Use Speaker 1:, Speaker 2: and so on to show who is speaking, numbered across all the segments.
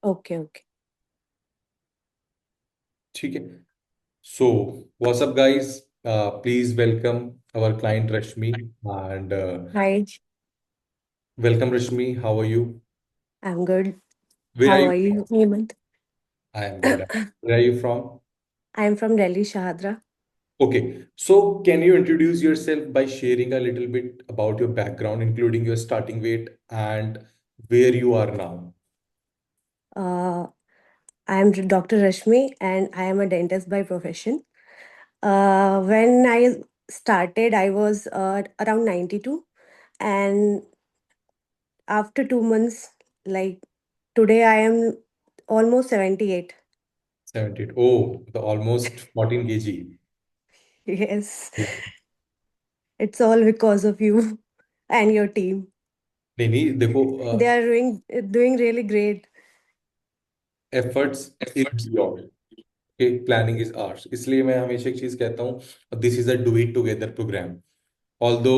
Speaker 1: Okay okay.
Speaker 2: ठीक है। So what's up guys, please welcome our client Rashmi, and
Speaker 1: hi.
Speaker 2: welcome Rashmi, how are you?
Speaker 1: I am good.
Speaker 2: Where are
Speaker 1: how
Speaker 2: you
Speaker 1: are
Speaker 2: from?
Speaker 1: You Hemant?
Speaker 2: I am good. Where are you from?
Speaker 1: I am from Delhi, Shahdara.
Speaker 2: Okay, so can you introduce yourself by sharing a little bit about your background, including your starting weight and where you are now?
Speaker 1: I am doctor Rashmi and I am a dentist by profession. When I started, I was around 92, and after 2 months, like today, I am almost 78.
Speaker 2: 78. Oh, the almost 14 kg.
Speaker 1: Yes, it's all because of you and your team.
Speaker 2: नहीं नहीं, देखो,
Speaker 1: They are doing really great.
Speaker 2: Efforts is your, planning is ours. इसलिए मैं हमेशा एक चीज कहता हूँ, this is a do it together program. Although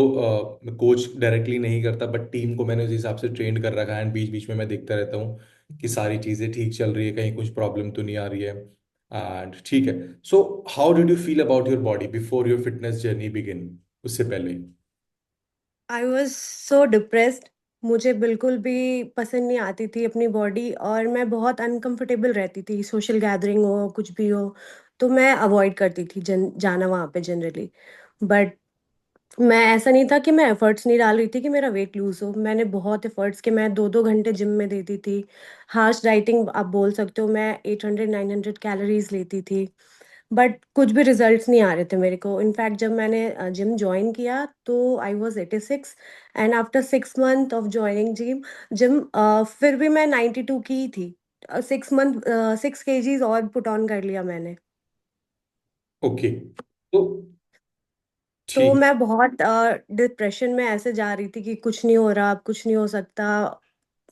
Speaker 2: coach directly नहीं करता, बट टीम को मैंने उस हिसाब से ट्रेन कर रखा है, एंड बीच बीच में मैं देखता रहता हूँ कि सारी चीजें ठीक चल रही है, कहीं कुछ प्रॉब्लम तो नहीं आ रही है। एंड ठीक है। So how did you feel about your body before your fitness journey begin, उससे पहले?
Speaker 1: I was so depressed. मुझे बिल्कुल भी पसंद नहीं आती थी अपनी बॉडी, और मैं बहुत अनकंफर्टेबल रहती थी, सोशल गैदरिंग हो कुछ भी हो तो मैं अवॉइड करती थी जाना वहाँ पे जनरली। बट मैं ऐसा नहीं था कि मैं एफर्ट्स नहीं डाल रही थी कि मेरा वेट लूज हो। मैंने बहुत एफर्ट्स के, मैं 2-2 घंटे जिम में देती थी। हार्श डाइटिंग आप बोल सकते हो, मैं 800-900 कैलोरीज लेती थी। बट कुछ भी रिजल्ट्स नहीं आ रहे थे मेरे को। इनफैक्ट जब मैंने जिम ज्वाइन किया तो I was 86, and after 6 month of joining gym फिर भी मैं 92 की ही थी। 6 मंथ 6 केजीज और पुट ऑन कर लिया मैंने।
Speaker 2: ओके, तो
Speaker 1: तो
Speaker 2: ठीक।
Speaker 1: मैं बहुत डिप्रेशन में ऐसे जा रही थी कि कुछ नहीं हो रहा, अब कुछ नहीं हो सकता।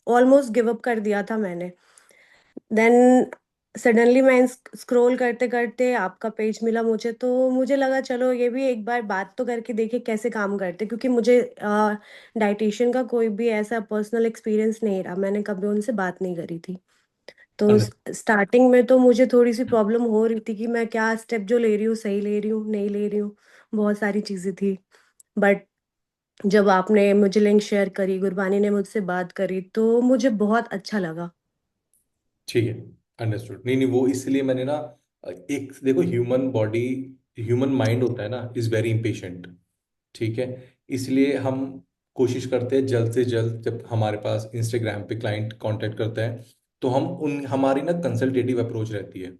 Speaker 1: ऑलमोस्ट गिव अप कर दिया था मैंने। देन सडनली मैं स्क्रॉल करते करते आपका पेज मिला मुझे, तो मुझे लगा चलो ये भी एक बार बात तो करके देखे कैसे काम करते, क्योंकि मुझे डाइटिशियन का कोई भी ऐसा पर्सनल एक्सपीरियंस नहीं रहा, मैंने कभी उनसे बात नहीं करी थी। तो स्टार्टिंग में तो मुझे थोड़ी सी प्रॉब्लम हो रही थी कि मैं क्या स्टेप जो ले रही हूँ सही ले रही हूँ नहीं ले रही हूँ। बहुत सारी चीज़ें थी। बट जब आपने मुझे लिंक शेयर करी, गुरबानी ने मुझसे बात करी, तो मुझे बहुत अच्छा लगा।
Speaker 2: ठीक है, अंडरस्टूड। नहीं नहीं, वो इसलिए मैंने ना, एक देखो, ह्यूमन बॉडी, ह्यूमन माइंड होता है ना, इज वेरी इम्पेशेंट। ठीक है। इसलिए हम कोशिश करते हैं जल्द से जल्द, जब हमारे पास इंस्टाग्राम पे क्लाइंट कांटेक्ट करता है, तो हम उन हमारी ना कंसल्टेटिव अप्रोच रहती है।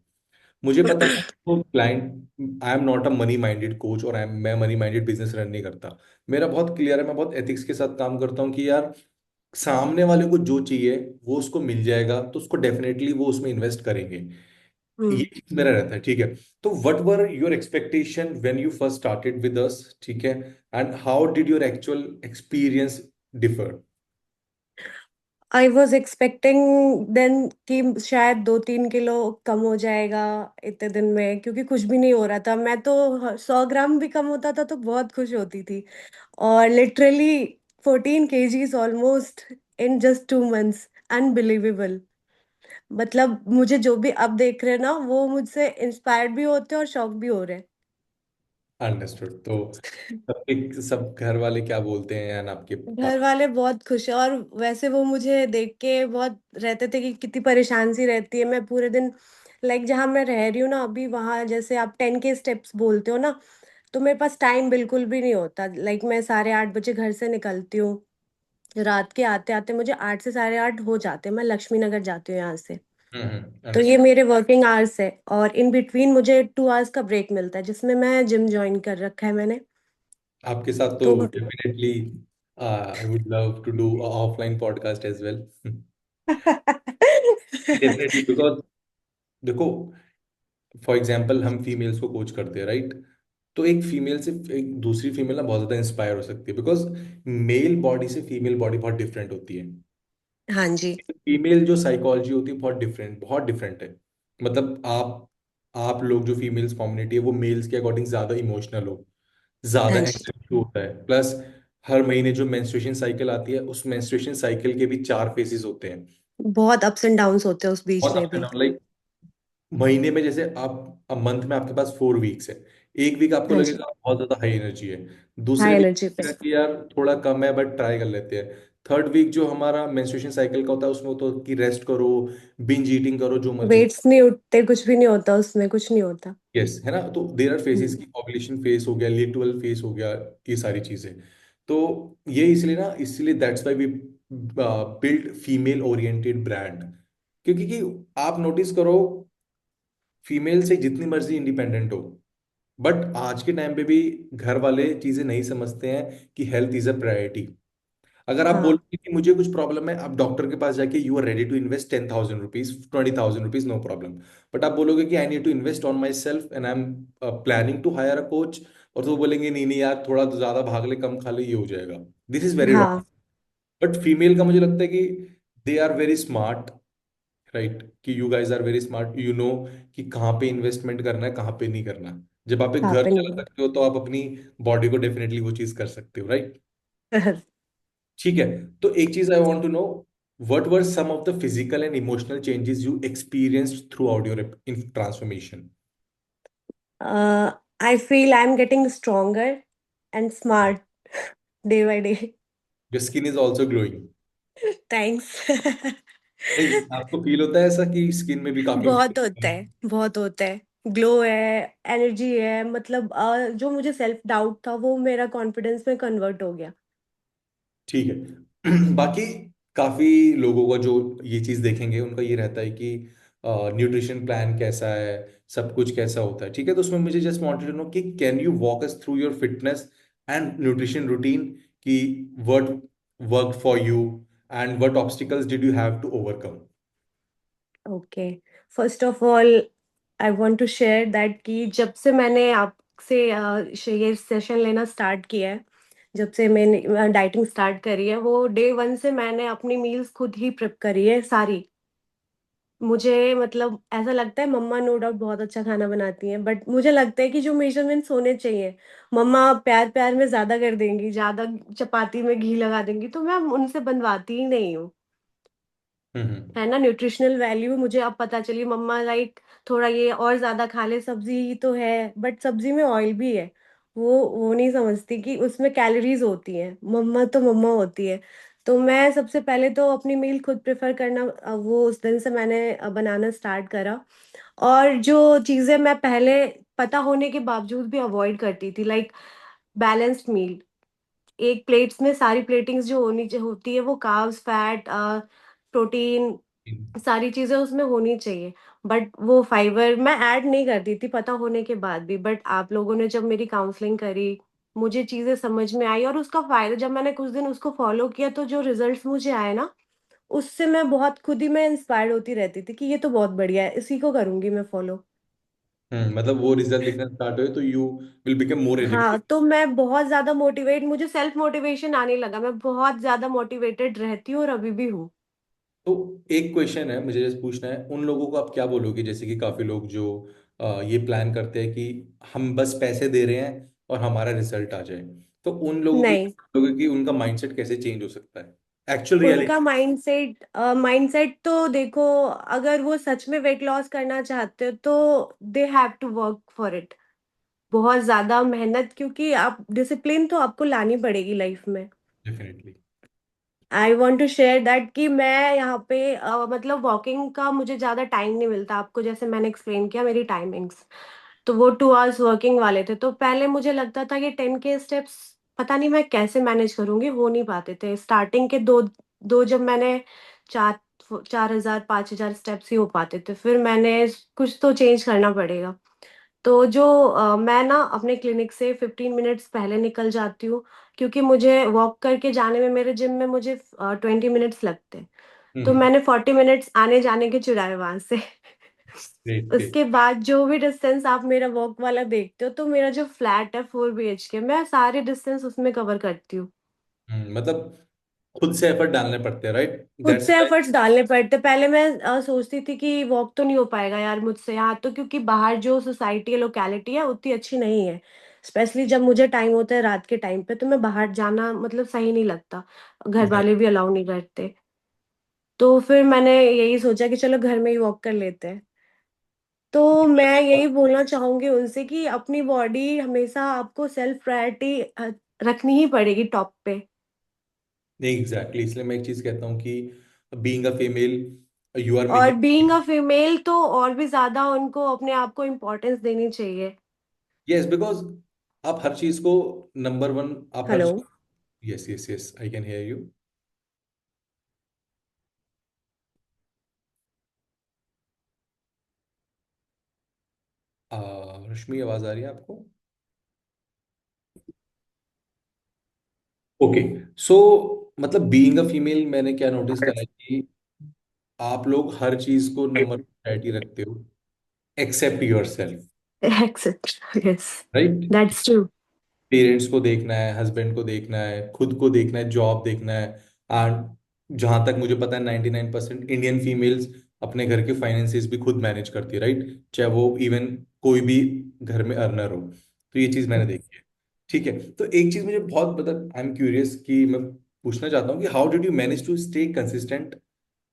Speaker 2: मुझे पता है तो client, I am not a money minded coach, और मैं मनी माइंडेड बिजनेस रन नहीं करता। मेरा बहुत क्लियर है, मैं बहुत एथिक्स के साथ काम करता हूँ कि यार, सामने वाले को जो चाहिए वो उसको मिल जाएगा, तो उसको डेफिनेटली वो उसमें इन्वेस्ट करेंगे। ये
Speaker 1: हम्म।
Speaker 2: चीज मेरा रहता है। ठीक है। तो what were your expectation when you first started with us? ठीक है। And how did your actual experience differ?
Speaker 1: I was expecting then कि शायद 2-3 किलो कम हो जाएगा इतने दिन में, क्योंकि कुछ भी नहीं हो रहा था। मैं तो 100 ग्राम भी कम होता था तो बहुत खुश होती थी। और literally 14 KGs almost in just 2 months. Unbelievable. मतलब मुझे जो भी अब देख रहे हैं ना, वो मुझसे इंस्पायर्ड भी होते हैं और शॉक भी हो रहे
Speaker 2: अंडरस्टूड। तो सब घर वाले क्या बोलते हैं, एंड आपके
Speaker 1: हैं।
Speaker 2: पास?
Speaker 1: घर वाले बहुत खुश हैं, और वैसे वो मुझे देख के बहुत रहते थे कि कितनी परेशान सी रहती है मैं पूरे दिन। लाइक जहाँ मैं रह रही हूँ ना अभी, वहाँ जैसे आप 10 के स्टेप्स बोलते हो ना, तो मेरे पास टाइम बिल्कुल भी नहीं होता। लाइक मैं 8:30 बजे घर से निकलती हूँ, रात के आते आते मुझे 8 से 8:30 हो जाते हैं। मैं लक्ष्मी नगर जाती हूँ यहाँ से। तो ये
Speaker 2: अंडरस्टूड।
Speaker 1: मेरे वर्किंग आवर्स है, और इन बिटवीन मुझे 2 आवर्स का ब्रेक मिलता है जिसमें मैं जिम ज्वाइन कर रखा है मैंने।
Speaker 2: आपके साथ तो
Speaker 1: तो
Speaker 2: definitely I would love to do offline podcast as well. Definitely, because देखो, फॉर एग्जाम्पल हम फीमेल्स को कोच करते हैं, राइट? तो एक फीमेल से एक दूसरी फीमेल ना बहुत ज्यादा इंस्पायर हो सकती है, बिकॉज मेल बॉडी से फीमेल बॉडी बहुत डिफरेंट होती है।
Speaker 1: हाँ जी।
Speaker 2: फीमेल जो साइकोलॉजी होती है बहुत डिफरेंट है। मतलब आप लोग जो फीमेल्स कम्युनिटी है, वो मेल्स के अकॉर्डिंग ज्यादा इमोशनल हो, ज्यादा
Speaker 1: हाँ जी।
Speaker 2: एंग्जाइटी होता है। प्लस हर महीने जो मेंस्ट्रुएशन साइकिल आती है, उस मेंस्ट्रुएशन साइकिल के भी 4 फेजेस होते हैं।
Speaker 1: बहुत अप्स एंड डाउन्स होते हैं उस बीच
Speaker 2: बहुत
Speaker 1: में
Speaker 2: अप एंड
Speaker 1: भी।
Speaker 2: डाउन, लाइक महीने में जैसे आप, अब मंथ में आपके पास 4 वीक्स है, एक वीक आपको
Speaker 1: हाँ जी।
Speaker 2: लगेगा बहुत ज्यादा हाई एनर्जी है, दूसरे
Speaker 1: हाई
Speaker 2: वीक
Speaker 1: एनर्जी पे।
Speaker 2: लगेगा कि यार थोड़ा कम है बट ट्राई कर लेते हैं, थर्ड वीक जो हमारा मेंस्ट्रुएशन साइकिल का होता है उसमें तो कि रेस्ट करो, बिंज ईटिंग करो, जो मर्जी।
Speaker 1: वेट्स नहीं उठते, कुछ भी नहीं होता उसमें, कुछ नहीं होता।
Speaker 2: यस, है ना, तो देर आर फेसेस
Speaker 1: हम्म।
Speaker 2: की, ओवुलेशन फेस हो गया, लिटरल फेस हो गया, ये सारी चीजें। तो ये इसलिए ना, इसलिए that's why we build female oriented brand, क्योंकि कि आप नोटिस करो, फीमेल से जितनी मर्जी इंडिपेंडेंट हो, बट आज के टाइम पे भी घर वाले चीजें नहीं समझते हैं कि हेल्थ इज अ प्रायोरिटी। अगर आप
Speaker 1: हाँ।
Speaker 2: बोलोगे कि मुझे कुछ प्रॉब्लम है, आप डॉक्टर के पास जाके you are ready to invest 10,000 rupees, 20,000 rupees, no problem. But आप बोलोगे कि I need to invest on myself and I am planning to hire a coach, और तो वो बोलेंगे नहीं नहीं यार, थोड़ा तो ज्यादा भाग ले, कम खा ले, ये हो जाएगा। This is very wrong.
Speaker 1: हाँ।
Speaker 2: बट फीमेल का मुझे लगता है कि they are very smart, right, कि you guys are very smart, you know कि कहाँ पे इन्वेस्टमेंट करना है, कहाँ पे नहीं करना। जब आप एक
Speaker 1: कहाँ
Speaker 2: घर
Speaker 1: पे
Speaker 2: चला
Speaker 1: नहीं
Speaker 2: सकते हो तो आप अपनी बॉडी को डेफिनेटली वो चीज कर सकते हो, राइट।
Speaker 1: है।
Speaker 2: ठीक है, तो एक चीज I want to know, what were some of the physical and emotional changes you experienced throughout your transformation?
Speaker 1: I feel I am getting stronger and smart day by day.
Speaker 2: Your skin is also glowing.
Speaker 1: Thanks.
Speaker 2: नहीं, आपको feel होता है ऐसा कि skin में भी काफी
Speaker 1: बहुत होता
Speaker 2: improvement
Speaker 1: है,
Speaker 2: है?
Speaker 1: बहुत होता है। ग्लो है, एनर्जी है, मतलब जो मुझे सेल्फ डाउट था वो मेरा कॉन्फिडेंस में कन्वर्ट हो गया।
Speaker 2: ठीक है। बाकी काफी लोगों का जो ये चीज देखेंगे उनका ये रहता है कि न्यूट्रिशन प्लान कैसा है, सब कुछ कैसा होता है, ठीक है, तो उसमें मुझे जस्ट वांटेड टू नो कि can you walk us through your fitness and nutrition routine, कि what work for you and what obstacles did you have to overcome?
Speaker 1: Okay. First of all I want to share that कि जब से मैंने आपसे ये session लेना start किया है, जब से मैंने डाइटिंग स्टार्ट करी है, वो डे वन से मैंने अपनी मील्स खुद ही प्रिप करी है सारी। मुझे मतलब ऐसा लगता है मम्मा नो डाउट बहुत अच्छा खाना बनाती हैं, बट मुझे लगता है कि जो मेजरमेंट्स होने चाहिए, मम्मा प्यार प्यार में ज्यादा कर देंगी, ज्यादा चपाती में घी लगा देंगी, तो मैं उनसे बनवाती ही नहीं हूँ।
Speaker 2: हम्म।
Speaker 1: है ना, न्यूट्रिशनल वैल्यू मुझे अब पता चली। मम्मा लाइक थोड़ा ये और ज्यादा खा ले, सब्जी ही तो है, बट सब्जी में ऑयल भी है। वो नहीं समझती कि उसमें कैलोरीज होती हैं। मम्मा तो मम्मा होती है। तो मैं सबसे पहले तो अपनी मील खुद प्रेफर करना, वो उस दिन से मैंने बनाना स्टार्ट करा। और जो चीजें मैं पहले पता होने के बावजूद भी अवॉइड करती थी, लाइक बैलेंस्ड मील, एक प्लेट्स में सारी प्लेटिंग्स जो होती है वो कार्ब्स, फैट, प्रोटीन, सारी चीजें उसमें होनी चाहिए। बट वो फाइबर मैं ऐड नहीं करती थी पता होने के बाद भी। बट आप लोगों ने जब मेरी काउंसलिंग करी, मुझे चीजें समझ में आई, और उसका फायदा जब मैंने कुछ दिन उसको फॉलो किया, तो जो रिजल्ट्स मुझे आए ना, उससे मैं बहुत खुद ही मैं इंस्पायर्ड होती रहती थी कि ये तो बहुत बढ़िया है, इसी को करूंगी मैं फॉलो।
Speaker 2: मतलब वो रिजल्ट दिखना स्टार्ट हुए तो यू विल बिकम मोर
Speaker 1: हाँ,
Speaker 2: एडिक्टेड।
Speaker 1: तो मैं बहुत ज्यादा मोटिवेट, मुझे सेल्फ मोटिवेशन आने लगा, मैं बहुत ज्यादा मोटिवेटेड रहती हूँ और अभी भी हूँ।
Speaker 2: तो एक क्वेश्चन है मुझे जैसे पूछना है, उन लोगों को आप क्या बोलोगे, जैसे कि काफी लोग जो ये प्लान करते हैं कि हम बस पैसे दे रहे हैं और हमारा रिजल्ट आ जाए, तो उन लोगों के लिए
Speaker 1: नहीं,
Speaker 2: क्या बोलोगे कि उनका माइंडसेट कैसे चेंज हो सकता है एक्चुअल
Speaker 1: उनका
Speaker 2: रियलिटी?
Speaker 1: माइंडसेट, माइंडसेट तो देखो, अगर वो सच में वेट लॉस करना चाहते हो तो they have to work for it. बहुत ज्यादा मेहनत, क्योंकि आप डिसिप्लिन तो आपको लानी पड़ेगी लाइफ में।
Speaker 2: Definitely.
Speaker 1: I want to share that कि मैं यहाँ पे मतलब वॉकिंग का मुझे ज़्यादा टाइम नहीं मिलता, आपको जैसे मैंने एक्सप्लेन किया मेरी टाइमिंग्स, तो वो 2 आवर्स वर्किंग वाले थे। तो पहले मुझे लगता था कि 10 के स्टेप्स पता नहीं मैं कैसे मैनेज करूंगी, हो नहीं पाते थे स्टार्टिंग के दो दो जब मैंने 4,000 5,000 स्टेप्स ही हो पाते थे। फिर मैंने कुछ तो चेंज करना पड़ेगा। तो जो मैं ना अपने क्लिनिक से 15 मिनट्स पहले निकल जाती हूँ, क्योंकि मुझे वॉक करके जाने में मेरे जिम में मुझे 20 मिनट्स लगते हैं। तो
Speaker 2: हम्म।
Speaker 1: मैंने 40 मिनट्स आने जाने के चुराए वहां से।
Speaker 2: Great great.
Speaker 1: उसके बाद जो भी डिस्टेंस आप मेरा वॉक वाला देखते हो, तो मेरा जो फ्लैट है 4 BHK, मैं सारे डिस्टेंस उसमें कवर करती हूँ।
Speaker 2: मतलब खुद से एफर्ट डालने पड़ते हैं, राइट,
Speaker 1: खुद
Speaker 2: दैट्स
Speaker 1: से
Speaker 2: व्हाई।
Speaker 1: एफर्ट्स डालने पड़ते। पहले मैं सोचती थी कि वॉक तो नहीं हो पाएगा यार मुझसे यहाँ तो, क्योंकि बाहर जो सोसाइटी है, लोकेलिटी है, उतनी अच्छी नहीं है। स्पेशली जब मुझे टाइम होता है रात के टाइम पे, तो मैं बाहर जाना मतलब सही नहीं लगता, घर वाले भी अलाउ नहीं करते। तो फिर मैंने यही सोचा कि चलो घर में ही वॉक कर लेते हैं। तो मैं यही बोलना चाहूंगी उनसे कि अपनी बॉडी हमेशा आपको सेल्फ प्रायोरिटी रखनी ही पड़ेगी टॉप पे।
Speaker 2: नहीं एग्जैक्टली, इसलिए मैं एक चीज कहता हूँ कि being a female you are
Speaker 1: और
Speaker 2: मेकिंग।
Speaker 1: बीइंग अ फीमेल तो और भी ज्यादा उनको अपने आप को इम्पोर्टेंस देनी चाहिए।
Speaker 2: यस, बिकॉज आप हर चीज को नंबर वन, आप हर
Speaker 1: हेलो।
Speaker 2: चीज। Yes yes yes, I can hear you. Rashmi, आवाज आ रही है आपको? ओके। सो मतलब बीइंग अ फीमेल मैंने क्या नोटिस करा है कि आप लोग हर चीज को नंबर प्रायोरिटी रखते हो accept yourself.
Speaker 1: Accept, yes,
Speaker 2: right.
Speaker 1: That's true.
Speaker 2: Parents को देखना है, हस्बैंड को देखना है, खुद को देखना है, जॉब देखना है। एंड जहां तक मुझे पता है 99% इंडियन फीमेल्स अपने घर के फाइनेंसिस भी खुद मैनेज करती है, राइट, चाहे वो इवन कोई भी घर में अर्नर हो। तो ये चीज मैंने देखी है। ठीक है, तो एक चीज मुझे बहुत मतलब आई एम क्यूरियस कि मैं पूछना चाहता हूँ कि how did you manage to stay consistent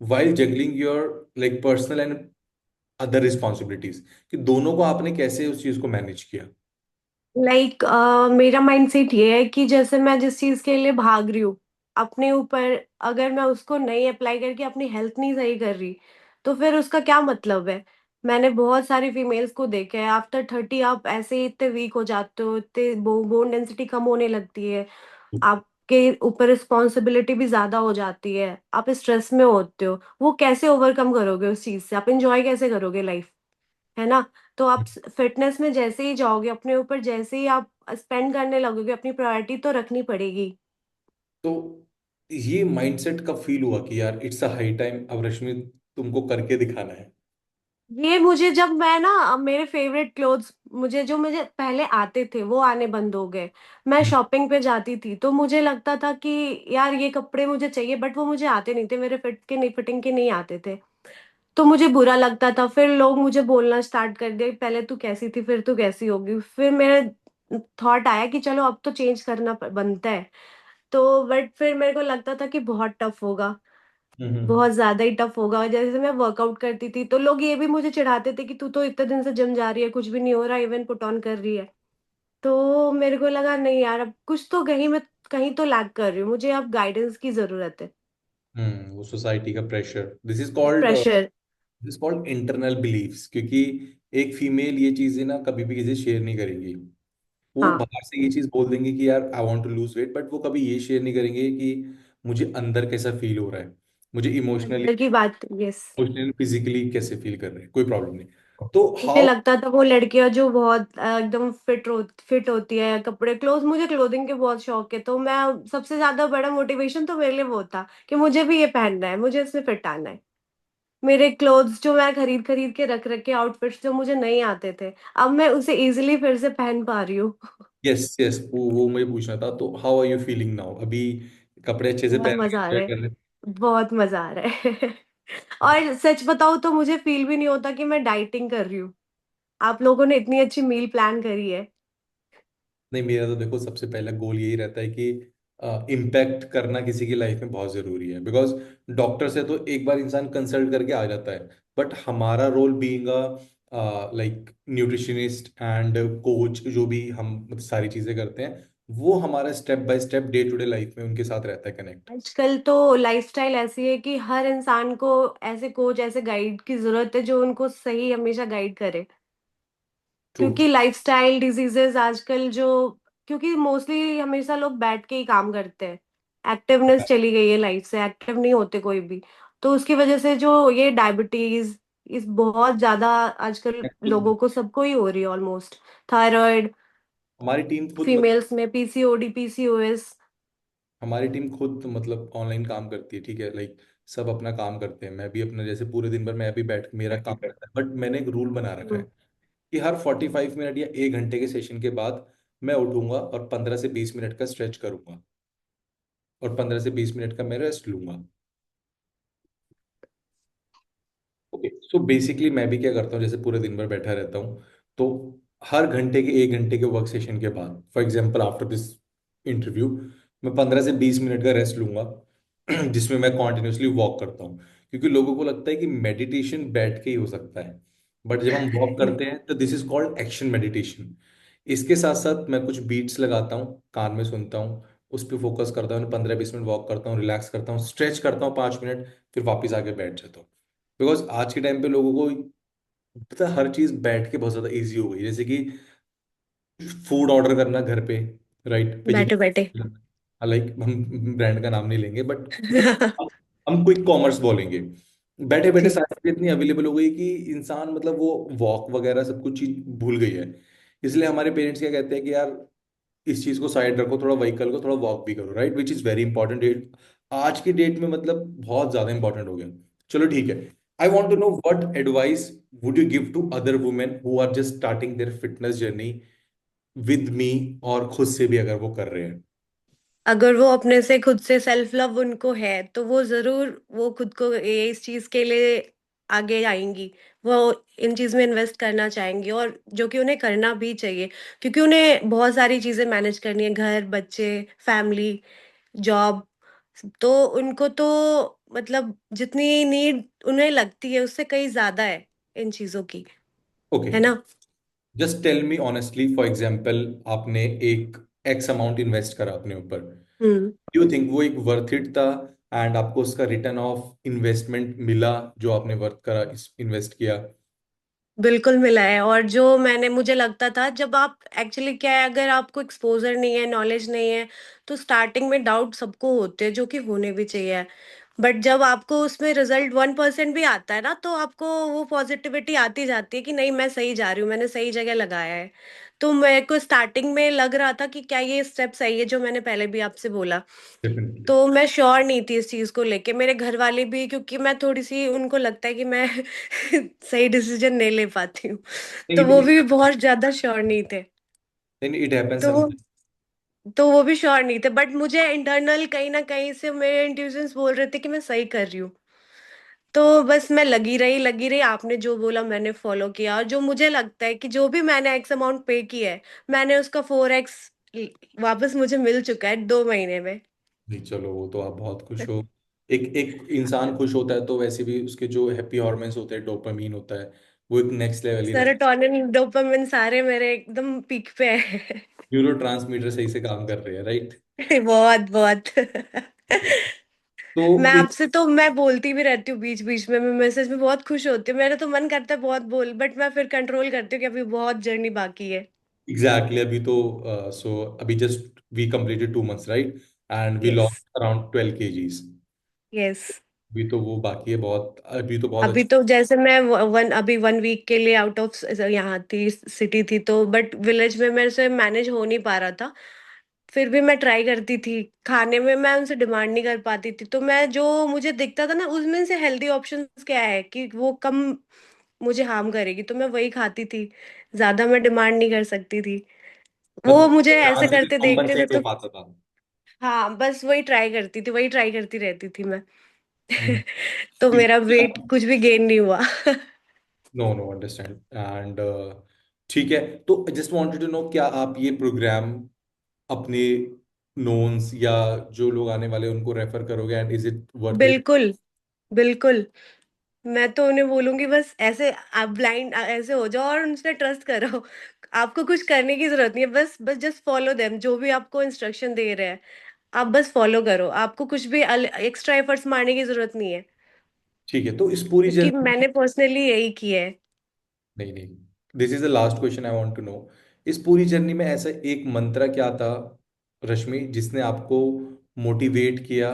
Speaker 2: while juggling your like personal and other responsibilities, कि दोनों को आपने कैसे उस चीज को मैनेज किया?
Speaker 1: लाइक मेरा माइंडसेट ये है कि जैसे मैं जिस चीज के लिए भाग रही हूँ अपने ऊपर, अगर मैं उसको नहीं अप्लाई करके अपनी हेल्थ नहीं सही कर रही तो फिर उसका क्या मतलब है। मैंने बहुत सारी फीमेल्स को देखा है, आफ्टर 30 आप ऐसे ही इतने वीक हो जाते हो, इतने बोन डेंसिटी कम होने लगती है, आपके ऊपर रिस्पॉन्सिबिलिटी भी ज्यादा हो जाती है, आप स्ट्रेस में होते हो। वो कैसे ओवरकम करोगे उस चीज से, आप इंजॉय कैसे करोगे लाइफ, है ना। तो आप फिटनेस में जैसे ही जाओगे, अपने ऊपर जैसे ही आप स्पेंड करने लगोगे, अपनी प्रायोरिटी तो रखनी पड़ेगी।
Speaker 2: तो ये माइंडसेट कब फील हुआ कि यार इट्स अ हाई टाइम, अब रश्मि तुमको करके दिखाना है?
Speaker 1: ये मुझे जब मैं ना मेरे फेवरेट क्लोथ्स मुझे पहले आते थे वो आने बंद हो गए। मैं
Speaker 2: हम्म।
Speaker 1: शॉपिंग पे जाती थी तो मुझे लगता था कि यार ये कपड़े मुझे चाहिए, बट वो मुझे आते नहीं थे, मेरे फिटिंग के नहीं आते थे। तो मुझे बुरा लगता था, फिर लोग मुझे बोलना स्टार्ट कर दिए, पहले तू कैसी थी फिर तू कैसी होगी। फिर मेरे थॉट आया कि चलो अब तो चेंज करना बनता है। तो बट फिर मेरे को लगता था कि बहुत टफ होगा,
Speaker 2: हम्म।
Speaker 1: बहुत ज्यादा ही टफ होगा। जैसे मैं वर्कआउट करती थी तो लोग ये भी मुझे चिढ़ाते थे कि तू तो इतने दिन से जिम जा रही है, कुछ भी नहीं हो रहा, इवन पुट ऑन कर रही है। तो मेरे को लगा नहीं यार, अब कुछ तो कहीं मैं कहीं तो लैग कर रही हूँ, मुझे अब गाइडेंस की जरूरत है।
Speaker 2: वो सोसाइटी का pressure, this is called
Speaker 1: pressure.
Speaker 2: Internal beliefs, क्योंकि एक फीमेल ये चीजें ना कभी भी किसी से शेयर नहीं करेंगी। वो
Speaker 1: हाँ,
Speaker 2: बाहर से ये चीज बोल देंगे कि यार I want to lose weight, but वो कभी ये शेयर नहीं करेंगे कि मुझे अंदर कैसा फील हो रहा है, मुझे इमोशनली,
Speaker 1: अंदर की बात, यस।
Speaker 2: फिजिकली कैसे फील कर रहे हैं, कोई प्रॉब्लम नहीं। तो
Speaker 1: मुझे
Speaker 2: हाउ।
Speaker 1: लगता था वो लड़कियां जो बहुत एकदम फिट होती है, कपड़े क्लोथ, मुझे क्लोथिंग के बहुत शौक है, तो मैं सबसे ज्यादा बड़ा मोटिवेशन तो मेरे लिए वो था कि मुझे भी ये पहनना है, मुझे इसमें फिट आना है। मेरे क्लोथ्स जो मैं खरीद खरीद के रख रख के, आउटफिट्स जो मुझे नहीं आते थे, अब मैं उसे इजीली फिर से पहन पा रही हूँ।
Speaker 2: यस यस, वो मुझे पूछना था, तो how are you feeling now अभी? कपड़े अच्छे से
Speaker 1: बहुत
Speaker 2: पहन के
Speaker 1: मजा आ
Speaker 2: एंजॉय
Speaker 1: रहा
Speaker 2: कर रहे हैं?
Speaker 1: है, बहुत मजा आ रहा है। और सच बताऊँ तो मुझे फील भी नहीं होता कि मैं डाइटिंग कर रही हूँ। आप लोगों ने इतनी अच्छी मील प्लान करी है।
Speaker 2: नहीं, मेरा तो देखो सबसे पहला गोल यही रहता है कि इम्पैक्ट करना किसी की लाइफ में बहुत जरूरी है, बिकॉज डॉक्टर से तो एक बार इंसान कंसल्ट करके आ जाता है, बट हमारा role being a like nutritionist and coach, जो भी हम मतलब सारी चीजें करते हैं, वो हमारा step by step day to day life में उनके साथ रहता है कनेक्ट।
Speaker 1: आजकल तो लाइफस्टाइल ऐसी है कि हर इंसान को ऐसे कोच, ऐसे गाइड की जरूरत है जो उनको सही हमेशा गाइड करे।
Speaker 2: ट्रू।
Speaker 1: क्योंकि लाइफस्टाइल डिजीजेस आजकल जो, क्योंकि मोस्टली हमेशा लोग बैठ के ही काम करते हैं, एक्टिवनेस चली गई है लाइफ से, एक्टिव नहीं होते कोई भी। तो उसकी वजह से जो ये डायबिटीज, इस बहुत ज्यादा आजकल लोगों को सबको ही हो रही है ऑलमोस्ट। थायराइड,
Speaker 2: हमारी टीम खुद
Speaker 1: फीमेल्स में पीसीओडी, पीसीओएस।
Speaker 2: हमारी टीम खुद मतलब ऑनलाइन काम करती है, ठीक है, लाइक सब अपना काम करते हैं, मैं भी अपना जैसे पूरे दिन भर मैं भी बैठ मेरा काम करता है, बट मैंने एक रूल बना रखा है कि हर 45 मिनट या 1 घंटे के सेशन के बाद मैं उठूंगा और 15 से 20 मिनट का स्ट्रेच करूंगा और 15 से 20 मिनट का मैं रेस्ट लूंगा। ओके, सो बेसिकली मैं भी क्या करता हूँ, जैसे पूरे दिन भर बैठा रहता हूँ, तो हर घंटे के 1 घंटे के वर्क सेशन के बाद, for example after this interview, मैं 15 से 20 मिनट का रेस्ट लूंगा जिसमें मैं कॉन्टिन्यूसली वॉक करता हूँ। क्योंकि लोगों को लगता है कि मेडिटेशन बैठ के ही हो सकता है, बट जब हम वॉक करते हैं तो this is called action meditation. इसके साथ साथ मैं कुछ बीट्स लगाता हूँ, कान में सुनता हूँ, उस पर फोकस करता हूँ, 15-20 मिनट वॉक करता हूँ, रिलैक्स करता हूँ, स्ट्रेच करता हूँ 5 मिनट, फिर वापस आके बैठ जाता हूँ। बिकॉज आज के टाइम पे लोगों को पता है, हर चीज बैठ के बहुत ज्यादा इजी हो गई, जैसे कि फूड ऑर्डर करना घर पे, राइट,
Speaker 1: बैठे बैठे।
Speaker 2: वेजिटेबल, लाइक हम ब्रांड का नाम नहीं लेंगे, बट हम क्विक कॉमर्स बोलेंगे। बैठे बैठे
Speaker 1: ठीक।
Speaker 2: सारी चीजें इतनी अवेलेबल हो गई कि इंसान मतलब वो वॉक वगैरह सब कुछ चीज भूल गई है। इसलिए हमारे पेरेंट्स क्या कहते हैं कि यार इस चीज को साइड रखो, थोड़ा व्हीकल को थोड़ा वॉक भी करो, right, which is very important. आज की डेट में मतलब बहुत ज्यादा इंपॉर्टेंट हो गया। चलो ठीक है, I want to know what advice would you give to other women who are just starting their fitness journey with me, और खुद से भी अगर वो कर रहे हैं।
Speaker 1: अगर वो अपने से खुद से सेल्फ लव उनको है तो वो जरूर वो खुद को ये इस चीज के लिए आगे आएंगी। वो इन चीज में इन्वेस्ट करना चाहेंगी और जो कि उन्हें करना भी चाहिए, क्योंकि उन्हें बहुत सारी चीजें मैनेज करनी है, घर, बच्चे, फैमिली, जॉब। तो उनको तो मतलब जितनी नीड उन्हें लगती है उससे कहीं ज्यादा है इन चीजों की,
Speaker 2: ओके,
Speaker 1: है ना।
Speaker 2: Just tell me honestly, for example आपने एक एक्स अमाउंट इन्वेस्ट करा अपने ऊपर,
Speaker 1: हम्म।
Speaker 2: यू थिंक वो एक वर्थ इट था, एंड आपको उसका रिटर्न ऑफ इन्वेस्टमेंट मिला जो आपने वर्थ करा इस इन्वेस्ट किया?
Speaker 1: बिल्कुल मिला है। और जो मैंने मुझे लगता था, जब आप एक्चुअली क्या है, अगर आपको एक्सपोजर नहीं है, नॉलेज नहीं है, तो स्टार्टिंग में डाउट सबको होते हैं, जो कि होने भी चाहिए। बट जब आपको उसमें रिजल्ट 1% भी आता है ना, तो आपको वो पॉजिटिविटी आती जाती है कि नहीं, मैं सही जा रही हूँ, मैंने सही जगह लगाया है। तो मेरे को स्टार्टिंग में लग रहा था कि क्या ये स्टेप सही है, जो मैंने पहले भी आपसे बोला।
Speaker 2: डेफिनेटली।
Speaker 1: तो मैं श्योर नहीं थी इस चीज को लेके, मेरे घर वाले भी, क्योंकि मैं थोड़ी सी, उनको लगता है कि मैं सही डिसीजन नहीं ले पाती हूँ। तो वो
Speaker 2: नहीं,
Speaker 1: भी बहुत ज्यादा श्योर नहीं थे।
Speaker 2: इट हैपेंस
Speaker 1: तो वो
Speaker 2: समटाइम।
Speaker 1: तो वो भी श्योर नहीं थे, बट मुझे इंटरनल कहीं ना कहीं से मेरे इंट्यूशंस बोल रहे थे कि मैं सही कर रही हूँ। तो बस मैं लगी रही, आपने जो बोला मैंने फॉलो किया, और जो मुझे लगता है कि जो भी मैंने एक्स अमाउंट पे किया है, मैंने उसका 4x वापस मुझे मिल चुका है 2 महीने में।
Speaker 2: नहीं चलो, वो तो आप बहुत खुश हो। एक एक इंसान खुश होता है तो वैसे भी उसके जो हैप्पी हॉर्मोन्स होते हैं, डोपामीन होता है, वो एक नेक्स्ट लेवल ही रहता
Speaker 1: सेरोटोनिन, डोपामिन सारे मेरे एकदम पीक पे है।
Speaker 2: है। न्यूरो ट्रांसमीटर सही से काम कर रहे हैं, राइट।
Speaker 1: बहुत बहुत।
Speaker 2: तो
Speaker 1: मैं आपसे तो मैं बोलती भी रहती हूँ बीच बीच में, मैं मैसेज में बहुत खुश होती हूँ, मेरा तो मन करता है बहुत बोल, बट मैं फिर कंट्रोल करती हूँ कि अभी बहुत जर्नी बाकी है।
Speaker 2: एग्जैक्टली, अभी तो सो अभी just we completed 2 months, right, and we
Speaker 1: yes.
Speaker 2: Lost around 12 kgs।
Speaker 1: Yes.
Speaker 2: अभी तो वो बाकी है बहुत, अभी तो बहुत
Speaker 1: अभी
Speaker 2: अच्छा।
Speaker 1: तो जैसे मैं अभी 1 वीक के लिए आउट ऑफ यहाँ थी, सिटी थी, तो बट विलेज में मेरे से मैनेज हो नहीं पा रहा था। फिर भी मैं ट्राई करती थी खाने में, मैं उनसे डिमांड नहीं कर पाती थी, तो मैं जो मुझे दिखता था ना उसमें से हेल्दी ऑप्शंस क्या है कि वो कम मुझे हार्म करेगी, तो मैं वही खाती थी। ज्यादा मैं डिमांड नहीं कर सकती थी। वो
Speaker 2: मतलब
Speaker 1: मुझे
Speaker 2: जहाँ
Speaker 1: ऐसे
Speaker 2: से भी
Speaker 1: करते देखते थे
Speaker 2: कॉम्पनसेट हो
Speaker 1: तो
Speaker 2: पाता था।
Speaker 1: हाँ, बस वही ट्राई करती थी, वही ट्राई करती रहती थी मैं।
Speaker 2: हम्म।
Speaker 1: तो मेरा वेट कुछ भी गेन नहीं हुआ।
Speaker 2: नो नो, अंडरस्टैंड, एंड ठीक है। तो जस्ट वांटेड टू नो, क्या आप ये प्रोग्राम अपने नोन्स या जो लोग आने वाले हैं उनको रेफर करोगे, and is it worth it?
Speaker 1: बिल्कुल। बिल्कुल। मैं तो उन्हें बोलूंगी बस ऐसे आप ब्लाइंड ऐसे हो जाओ और उनसे ट्रस्ट करो। आपको कुछ करने की जरूरत नहीं है, बस बस जस्ट फॉलो देम, जो भी आपको इंस्ट्रक्शन दे रहे हैं आप बस फॉलो करो, आपको कुछ भी एक्स्ट्रा एफर्ट्स मारने की जरूरत नहीं है।
Speaker 2: ठीक है, तो इस पूरी
Speaker 1: क्योंकि
Speaker 2: जर्नी में,
Speaker 1: मैंने पर्सनली यही किया है।
Speaker 2: नहीं नहीं, this is the last question I want to know, इस पूरी जर्नी में ऐसा एक मंत्र क्या था रश्मि जिसने आपको मोटिवेट किया,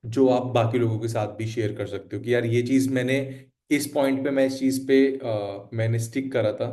Speaker 2: जो आप बाकी लोगों के साथ भी शेयर कर सकते हो कि यार ये चीज मैंने इस पॉइंट पे, मैं इस चीज पे मैंने स्टिक करा था,